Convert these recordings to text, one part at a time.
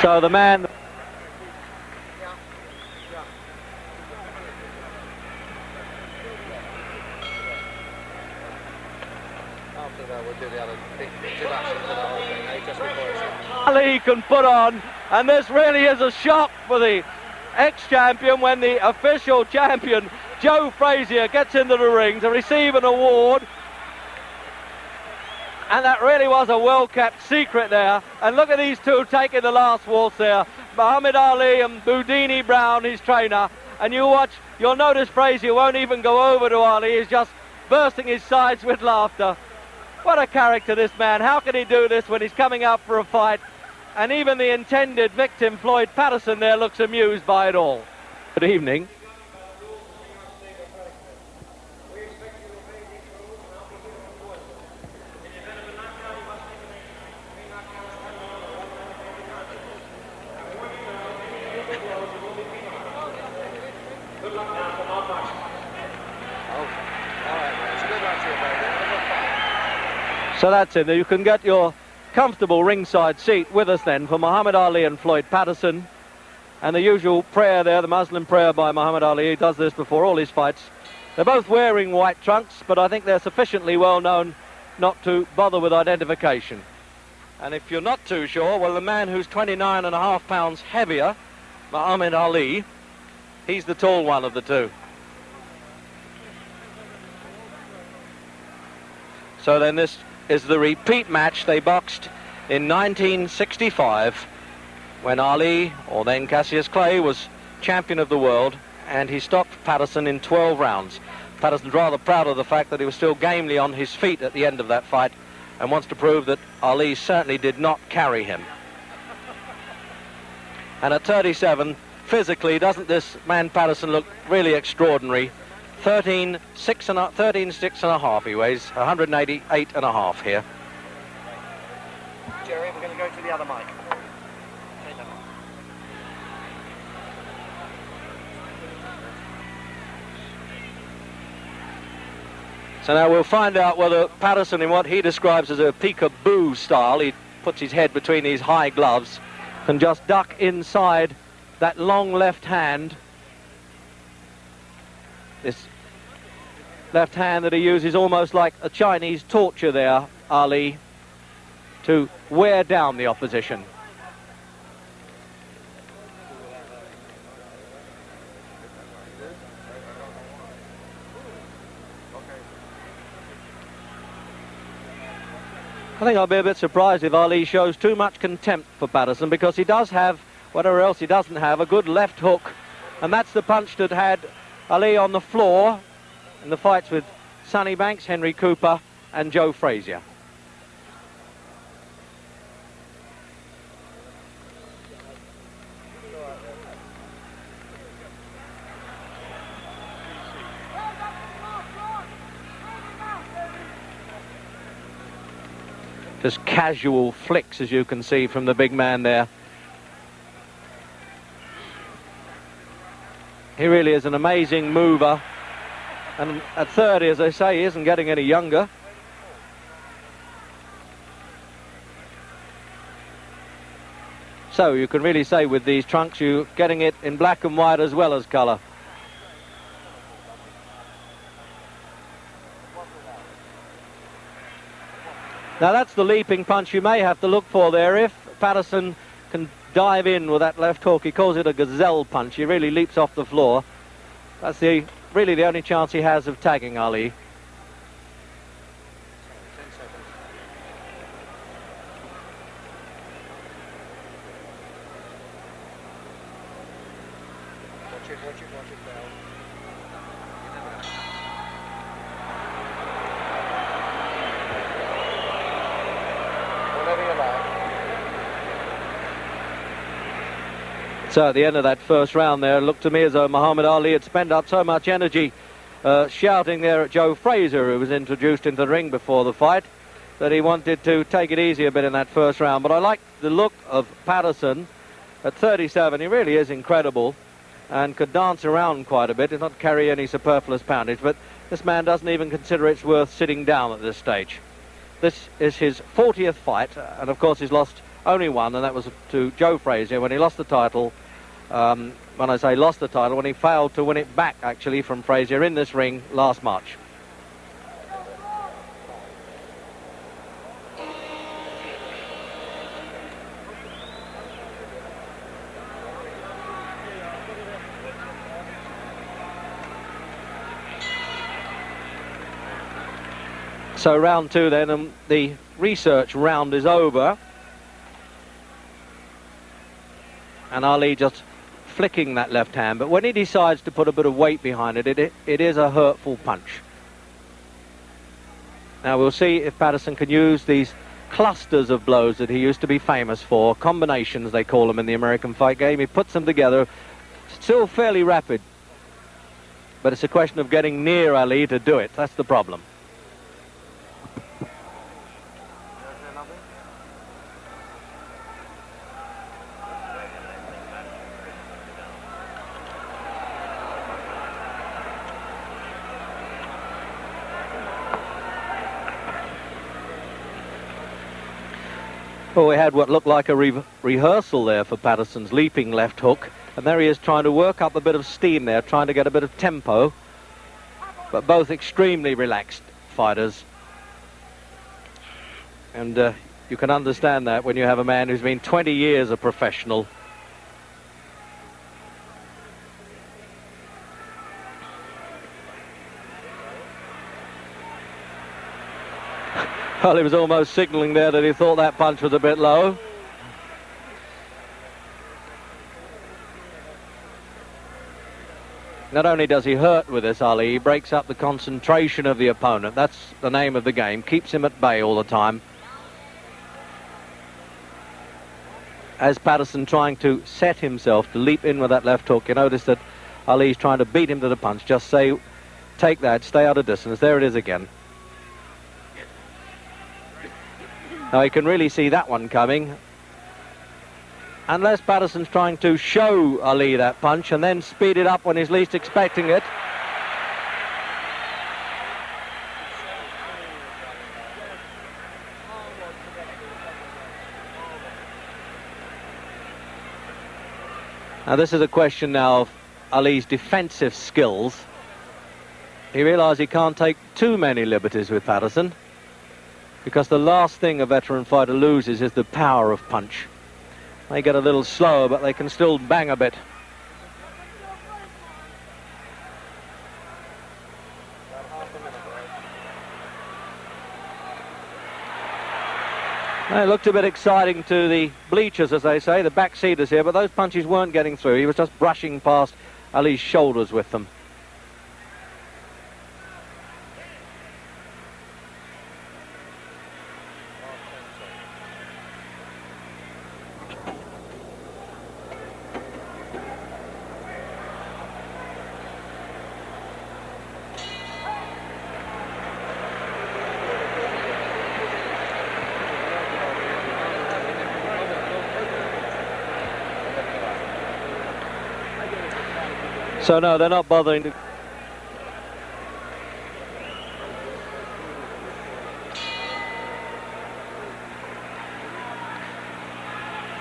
So the man... Ali can put on, and this really is a shock for the ex-champion when the official champion, Joe Frazier, gets into the ring to receive an award. And that really was a well-kept secret there. And look at these two taking the last waltz there. Muhammad Ali and Boudini Brown, his trainer. And you watch, you'll notice Frazier won't even go over to Ali. He's just bursting his sides with laughter. What a character, this man. How can he do this when he's coming up for a fight? And even the intended victim, Floyd Patterson, there looks amused by it all. Good evening. So that's it. You can get your comfortable ringside seat with us then for Muhammad Ali and Floyd Patterson. And the usual prayer there, the Muslim prayer by Muhammad Ali. He does this before all his fights. They're both wearing white trunks, but I think they're sufficiently well known not to bother with identification. And if you're not too sure, well, the man who's 29.5 pounds heavier, Muhammad Ali, he's the tall one of the two. So then this is the repeat match. They boxed in 1965 when Ali, or then Cassius Clay, was champion of the world, and he stopped Patterson in 12 rounds. Patterson's rather proud of the fact that he was still gamely on his feet at the end of that fight and wants to prove that Ali certainly did not carry him. And at 37, physically, doesn't this man Patterson look really extraordinary? 13.6 he weighs, 188.5 here. Jerry, we're going to go to the other mic. So now we'll find out whether Patterson, in what he describes as a peekaboo style, he puts his head between these high gloves, can just duck inside that long left hand. This left hand that he uses almost like a Chinese torture there, Ali, to wear down the opposition. I think I'll be a bit surprised if Ali shows too much contempt for Patterson, because he does have, whatever else he doesn't have, a good left hook. And that's the punch that had Ali on the floor in the fights with Sonny Banks, Henry Cooper and Joe Frazier. Just casual flicks, as you can see from the big man there. He really is an amazing mover. And at 30, as I say, he isn't getting any younger. So you can really say with these trunks, you're getting it in black and white as well as colour. Now that's the leaping punch you may have to look for there. If Patterson can dive in with that left hook, he calls it a gazelle punch. He really leaps off the floor. That's really the only chance he has of tagging Ali. Watch it down. So at the end of that first round there, it looked to me as though Muhammad Ali had spent up so much energy shouting there at Joe Frazier, who was introduced into the ring before the fight, that he wanted to take it easy a bit in that first round. But I like the look of Patterson at 37. He really is incredible and could dance around quite a bit and not carry any superfluous poundage. But this man doesn't even consider it's worth sitting down at this stage. This is his 40th fight, and of course he's lost only one, and that was to Joe Frazier when he lost the title. When I say lost the title, when he failed to win it back, actually, from Frazier in this ring last March. So round two then, and the research round is over. And Ali just flicking that left hand, but when he decides to put a bit of weight behind it, it is a hurtful punch. Now we'll see if Patterson can use these clusters of blows that he used to be famous for, combinations they call them in the American fight game. He puts them together, still fairly rapid, but it's a question of getting near Ali to do it. That's the problem. Well, we had what looked like a rehearsal there for Patterson's leaping left hook, and there he is trying to work up a bit of steam there, trying to get a bit of tempo, but both extremely relaxed fighters. And you can understand that when you have a man who's been 20 years a professional. Well, he was almost signalling there that he thought that punch was a bit low. Not only does he hurt with this, Ali, he breaks up the concentration of the opponent. That's the name of the game. Keeps him at bay all the time. As Patterson trying to set himself to leap in with that left hook, you notice that Ali's trying to beat him to the punch. Just say, take that, stay out of distance. There it is again. Now you can really see that one coming. Unless Patterson's trying to show Ali that punch and then speed it up when he's least expecting it. Now this is a question now of Ali's defensive skills. He realised he can't take too many liberties with Patterson, because the last thing a veteran fighter loses is the power of punch. They get a little slower, but they can still bang a bit. It looked a bit exciting to the bleachers, as they say, the backseaters here, but those punches weren't getting through. He was just brushing past Ali's shoulders with them. So no, they're not bothering to...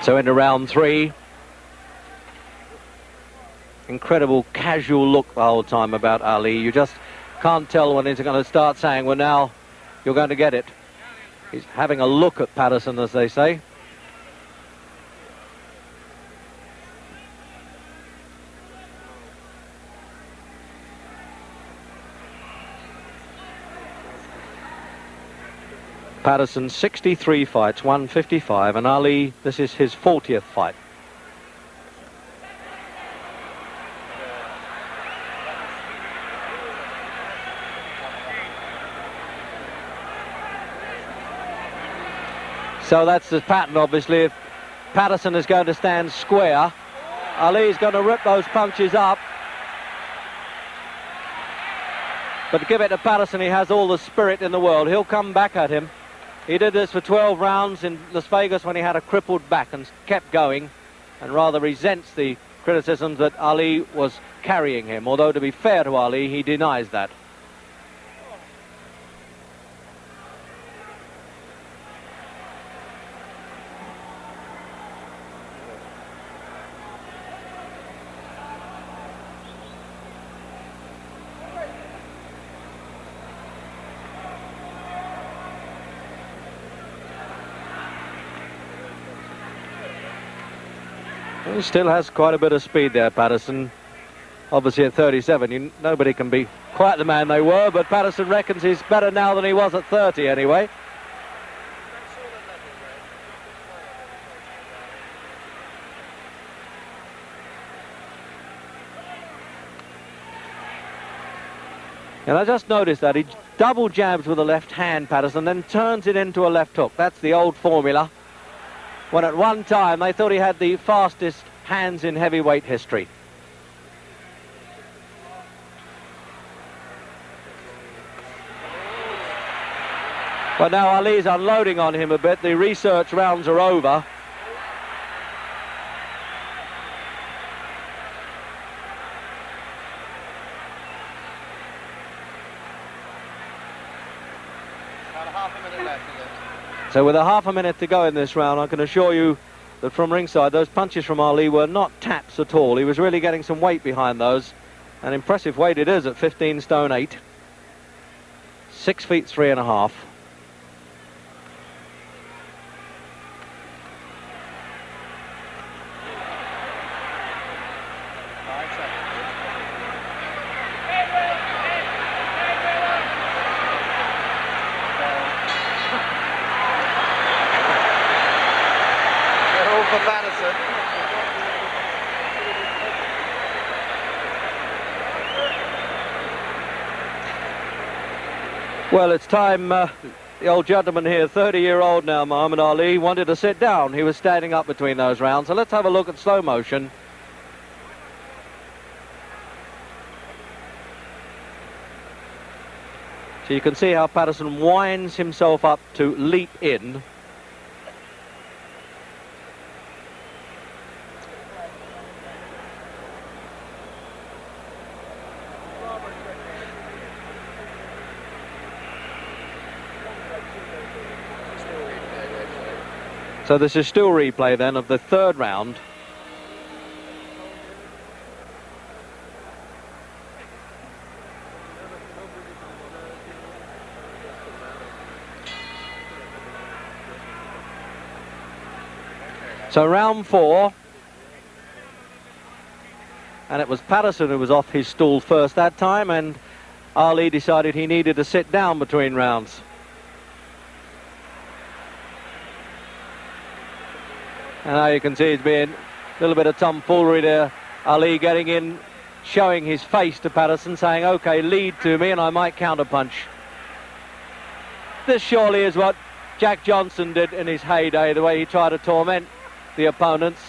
So into round three. Incredible casual look the whole time about Ali. You just can't tell when he's going to start saying, well, now you're going to get it. He's having a look at Patterson, as they say. Patterson 63 fights, 155, and Ali, this is his 40th fight. So that's the pattern, obviously. If Patterson is going to stand square, Ali's going to rip those punches up. But give it to Patterson, he has all the spirit in the world. He'll come back at him. He did this for 12 rounds in Las Vegas when he had a crippled back and kept going, and rather resents the criticisms that Ali was carrying him. Although, to be fair to Ali, he denies that. He still has quite a bit of speed there, Patterson. Obviously at 37, nobody can be quite the man they were, but Patterson reckons he's better now than he was at 30 anyway. And I just noticed that he double jabs with the left hand, Patterson, then turns it into a left hook. That's the old formula. When at one time they thought he had the fastest hands in heavyweight history. But now Ali's unloading on him a bit. The research rounds are over. About half a minute left, is it? So with a half a minute to go in this round, I can assure you that from ringside, those punches from Ali were not taps at all. He was really getting some weight behind those. An impressive weight it is at 15 stone 8. 6 feet 3.5. For Madison. Well, it's time. The old gentleman here, 30-year-old now, Muhammad Ali, wanted to sit down. He was standing up between those rounds. So let's have a look at slow motion. So you can see how Patterson winds himself up to leap in. So this is still replay then of the third round. So round 4. And it was Patterson who was off his stool first that time, and Ali decided he needed to sit down between rounds. And now you can see it's been a little bit of tomfoolery there. Ali getting in, showing his face to Patterson, saying, okay, lead to me and I might counterpunch. This surely is what Jack Johnson did in his heyday, the way he tried to torment the opponents.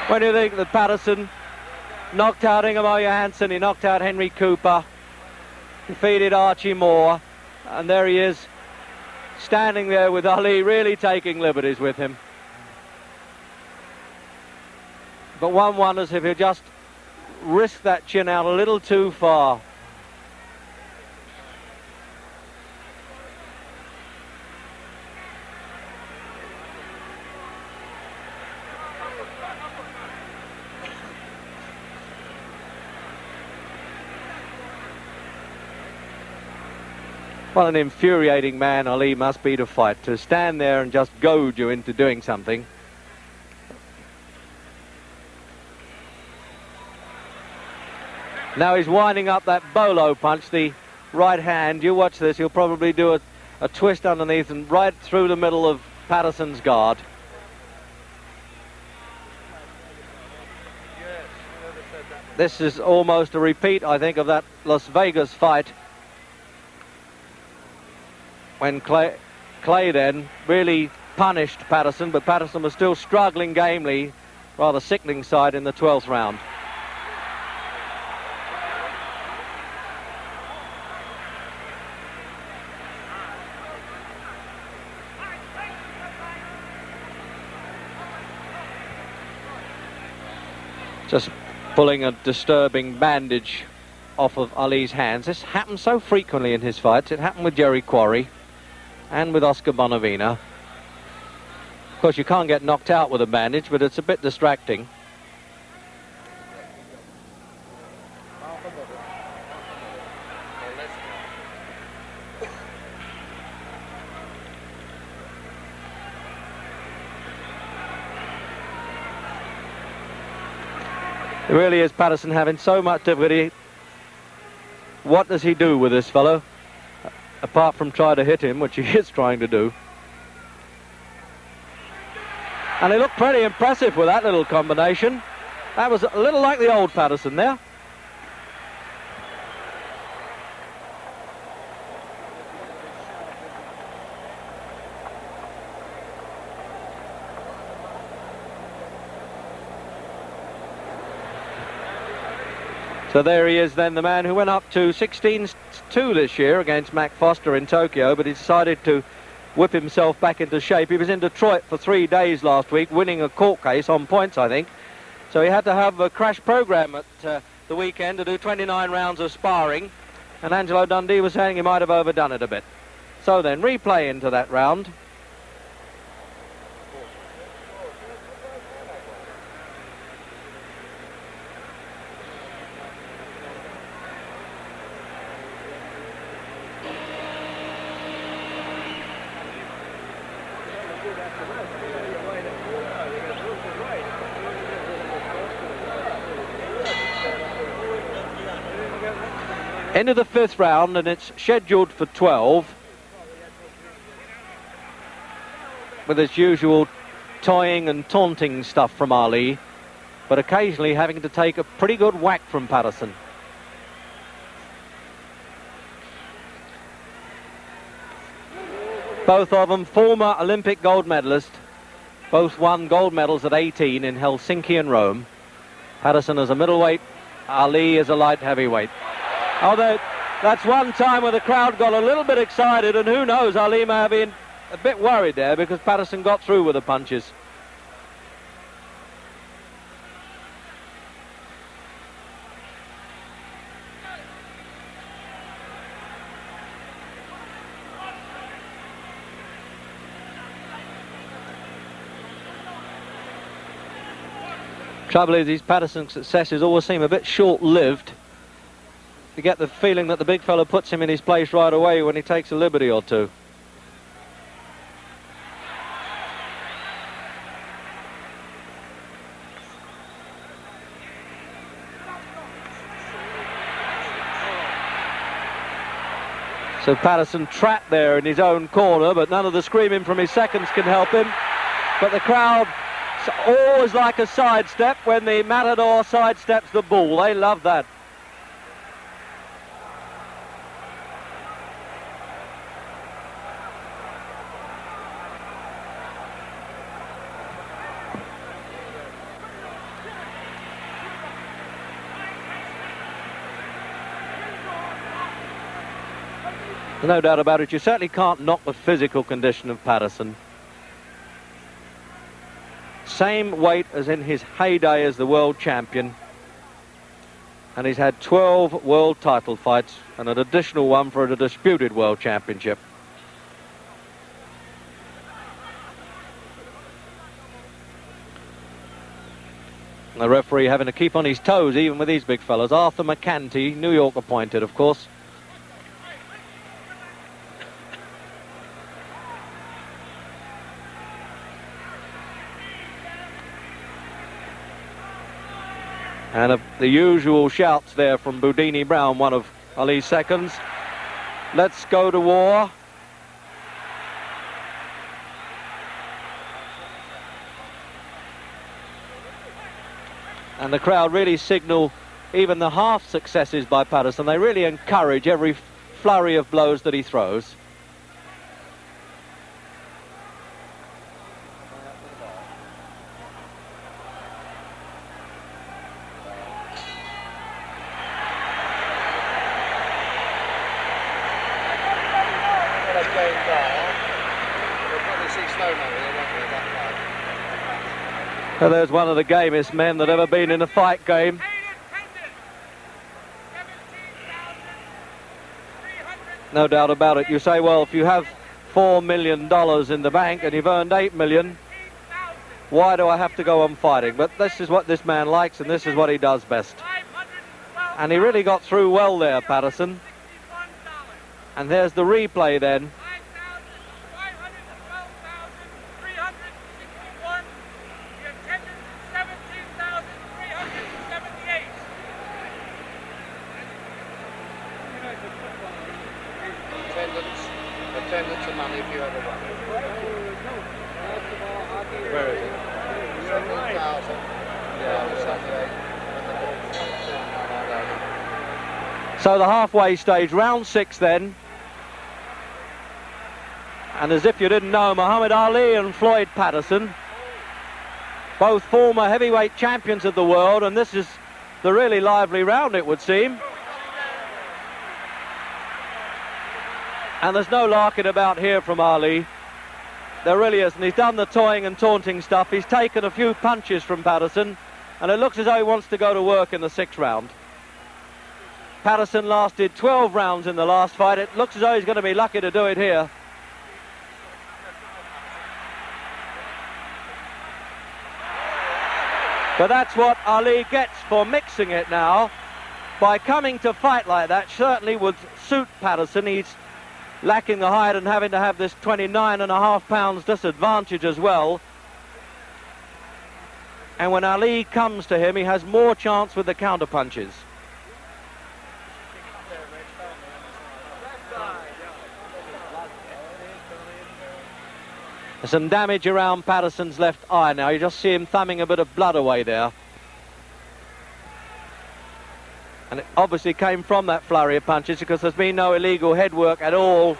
When you think that Patterson knocked out Ingemar Johansson, he knocked out Henry Cooper, defeated Archie Moore, and there he is standing there with Ali, really taking liberties with him. But one wonders if he'll just risk that chin out a little too far. What an infuriating man Ali must be to fight, to stand there and just goad you into doing something. Now he's winding up that bolo punch, the right hand. You watch this, he'll probably do a twist underneath and right through the middle of Patterson's guard. This is almost a repeat, I think, of that Las Vegas fight, when Clay then really punished Patterson, but Patterson was still struggling gamely, rather sickening side in the 12th round. Just pulling a disturbing bandage off of Ali's hands. This happens so frequently in his fights. It happened with Jerry Quarry and with Oscar Bonavina. Of course, you can't get knocked out with a bandage, but it's a bit distracting. It really is Patterson having so much difficulty. What does he do with this fellow? Apart from try to hit him, which he is trying to do. And he looked pretty impressive with that little combination. That was a little like the old Patterson there. So there he is then, the man who went up to 16-2 this year against Mac Foster in Tokyo, but he decided to whip himself back into shape. He was in Detroit for 3 days last week, winning a court case on points, I think. So he had to have a crash program at the weekend to do 29 rounds of sparring, and Angelo Dundee was saying he might have overdone it a bit. So then, replay into that round. Into the 5th round, and it's scheduled for 12, with its usual toying and taunting stuff from Ali, but occasionally having to take a pretty good whack from Patterson. Both of them former Olympic gold medalists. Both won gold medals at 18 in Helsinki and Rome. Patterson as a middleweight, Ali as a light heavyweight. Although that's one time where the crowd got a little bit excited, and who knows, Ali may have been a bit worried there because Patterson got through with the punches. Trouble is, these Patterson successes always seem a bit short-lived. You get the feeling that the big fella puts him in his place right away when he takes a liberty or two. So Patterson trapped there in his own corner, but none of the screaming from his seconds can help him. But the crowd always like a sidestep when the matador sidesteps the bull. They love that. No doubt about it, you certainly can't knock the physical condition of Patterson. Same weight as in his heyday as the world champion. And he's had 12 world title fights and an additional one for a disputed world championship. The referee having to keep on his toes even with these big fellas. Arthur Mercante, New York appointed, of course. And the usual shouts there from Boudini Brown, one of Ali's seconds. Let's go to war. And the crowd really signal even the half successes by Patterson. They really encourage every flurry of blows that he throws. So there's one of the gamest men that ever been in a fight game. No doubt about it. You say, well, if you have $4 million in the bank and you've earned $8 million, why do I have to go on fighting? But this is what this man likes, and this is what he does best. And he really got through well there, Patterson. And there's the replay then. Attendance and money if you ever won. Where is it? 17,000. Yeah, So the halfway stage, round 6 then. And as if you didn't know, Muhammad Ali and Floyd Patterson, both former heavyweight champions of the world, and this is the really lively round, it would seem. And there's no larking about here from Ali. There really isn't. He's done the toying and taunting stuff. He's taken a few punches from Patterson, and it looks as though he wants to go to work in the 6th round. Patterson lasted 12 rounds in the last fight. It looks as though he's going to be lucky to do it here. But that's what Ali gets for mixing it now. By coming to fight like that, certainly would suit Patterson. He's lacking the height and having to have this 29.5 pounds disadvantage as well. And when Ali comes to him, he has more chance with the counter punches. There's some damage around Patterson's left eye now. You just see him thumbing a bit of blood away there. And it obviously came from that flurry of punches because there's been no illegal head work at all.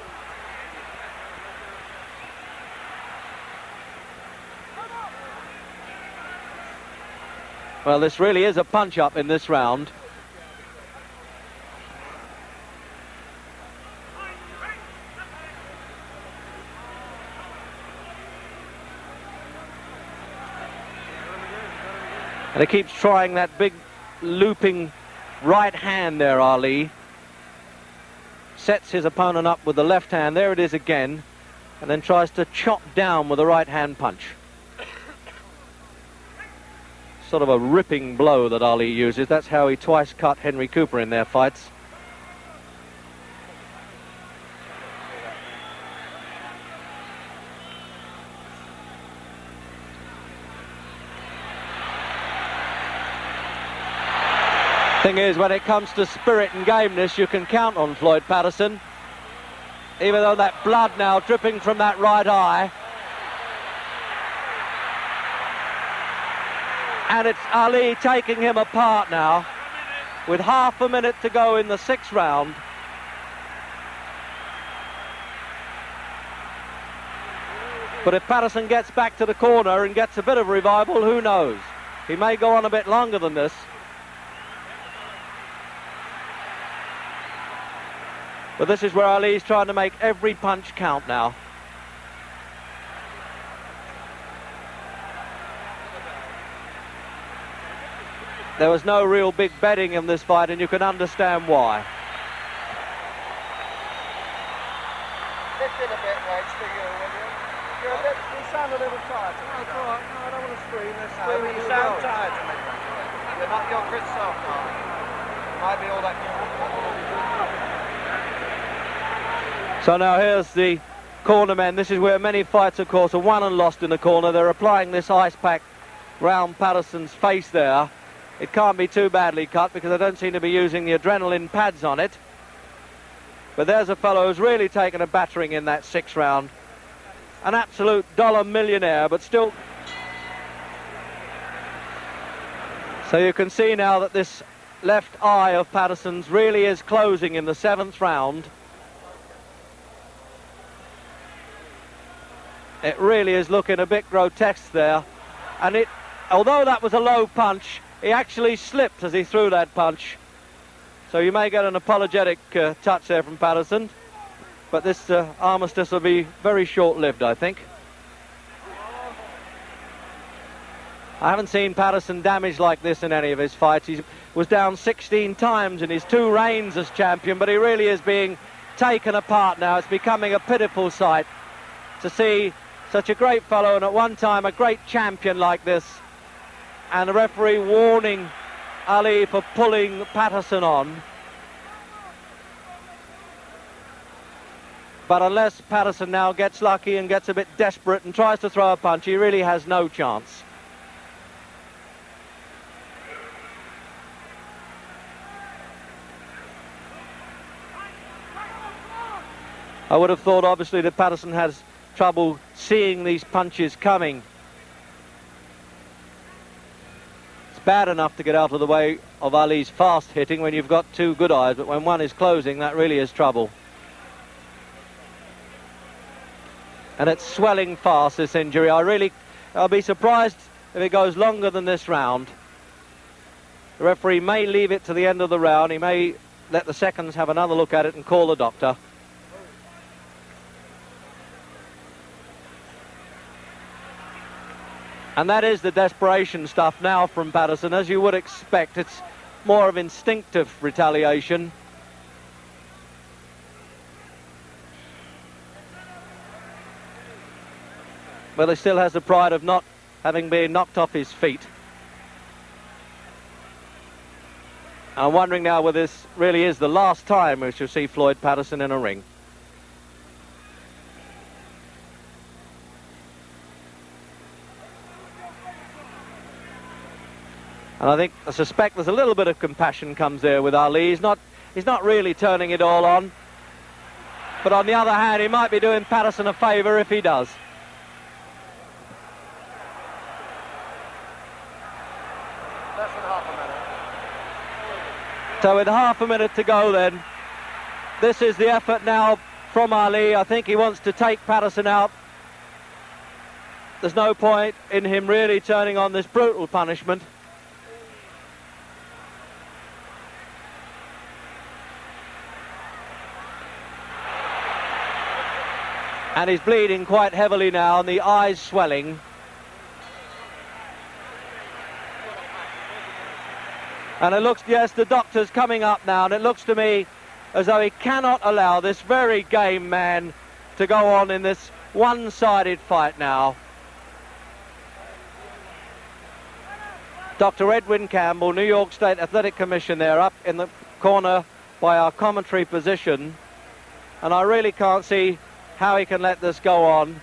Well, this really is a punch-up in this round. And he keeps trying that big looping right hand there, Ali. Sets his opponent up with the left hand. There it is again. And then tries to chop down with a right hand punch. Sort of a ripping blow that Ali uses. That's how he twice cut Henry Cooper in their fights. Thing is, when it comes to spirit and gameness, you can count on Floyd Patterson. Even though that blood now dripping from that right eye. And it's Ali taking him apart now, with half a minute to go in the 6th round. But if Patterson gets back to the corner and gets a bit of revival, who knows? He may go on a bit longer than this. But this is where Ali's trying to make every punch count now. There was no real big betting in this fight, and you can understand why. Lift it a bit, Reg, for you, will you? You sound a little tired to me. That's all right. No, I don't want to scream. Let's No, scream but at you the sound result. tired to me. You're not your good self, are you? Might be all that. So now here's the corner men. This is where many fights, of course, are won and lost in the corner. They're applying this ice pack round Patterson's face there. It can't be too badly cut because they don't seem to be using the adrenaline pads on it. But there's a fellow who's really taken a battering in that 6th round. An absolute dollar millionaire, but still. So you can see now that this left eye of Patterson's really is closing in the 7th round. It really is looking a bit grotesque there. And it, although that was a low punch, he actually slipped as he threw that punch. So you may get an apologetic touch there from Patterson. But this armistice will be very short-lived, I think. I haven't seen Patterson damaged like this in any of his fights. He was down 16 times in his 2 reigns as champion, but he really is being taken apart now. It's becoming a pitiful sight to see such a great fellow and at one time a great champion like this, and the referee warning Ali for pulling Patterson on. But unless Patterson now gets lucky and gets a bit desperate and tries to throw a punch, he really has no chance. I would have thought, obviously, that Patterson has trouble seeing these punches coming. It's bad enough to get out of the way of Ali's fast hitting when you've got 2 good eyes, but when one is closing, that really is trouble. And it's swelling fast, this injury. I'll be surprised if it goes longer than this round. The referee may leave it to the end of the round. He may let the seconds have another look at it and call the doctor. And that is the desperation stuff now from Patterson, as you would expect. It's more of instinctive retaliation. But he still has the pride of not having been knocked off his feet. I'm wondering now whether this really is the last time we shall see Floyd Patterson in a ring. And I suspect there's a little bit of compassion comes there with Ali. He's not really turning it all on. But on the other hand, he might be doing Patterson a favour if he does. Less than half a minute. So with half a minute to go then, this is the effort now from Ali. I think he wants to take Patterson out. There's no point in him really turning on this brutal punishment. And he's bleeding quite heavily now, and the eyes swelling. And it looks, yes, the doctor's coming up now, and it looks to me as though he cannot allow this very game man to go on in this one-sided fight now. Dr. Edwin Campbell, New York State Athletic Commission there, up in the corner by our commentary position. And I really can't see how he can let this go on.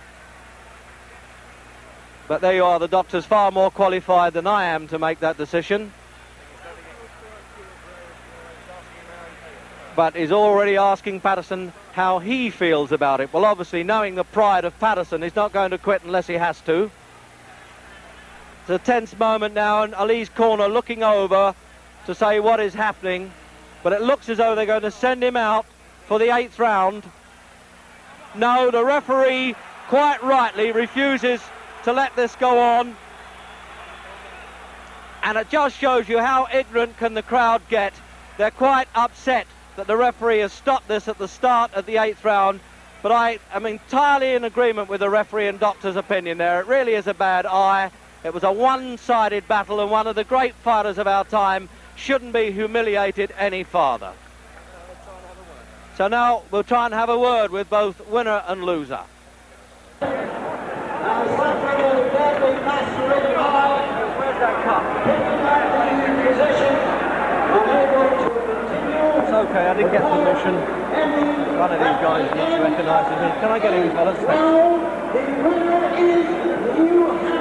But there you are, the doctor's far more qualified than I am to make that decision. But he's already asking Patterson how he feels about it. Well, obviously, knowing the pride of Patterson, he's not going to quit unless he has to. It's a tense moment now, and Ali's corner looking over to say what is happening. But it looks as though they're going to send him out for the 8th round. No, the referee quite rightly refuses to let this go on. And it just shows you how ignorant can the crowd get. They're quite upset that the referee has stopped this at the start of the 8th round. But I am entirely in agreement with the referee and doctor's opinion there. It really is a bad eye. It was a one-sided battle, and one of the great fighters of our time shouldn't be humiliated any farther. So now we'll try and have a word with both winner and loser. Where's that cup? It's okay, I didn't get permission. One of these guys recognises me. Can I get in, fellas? Thanks.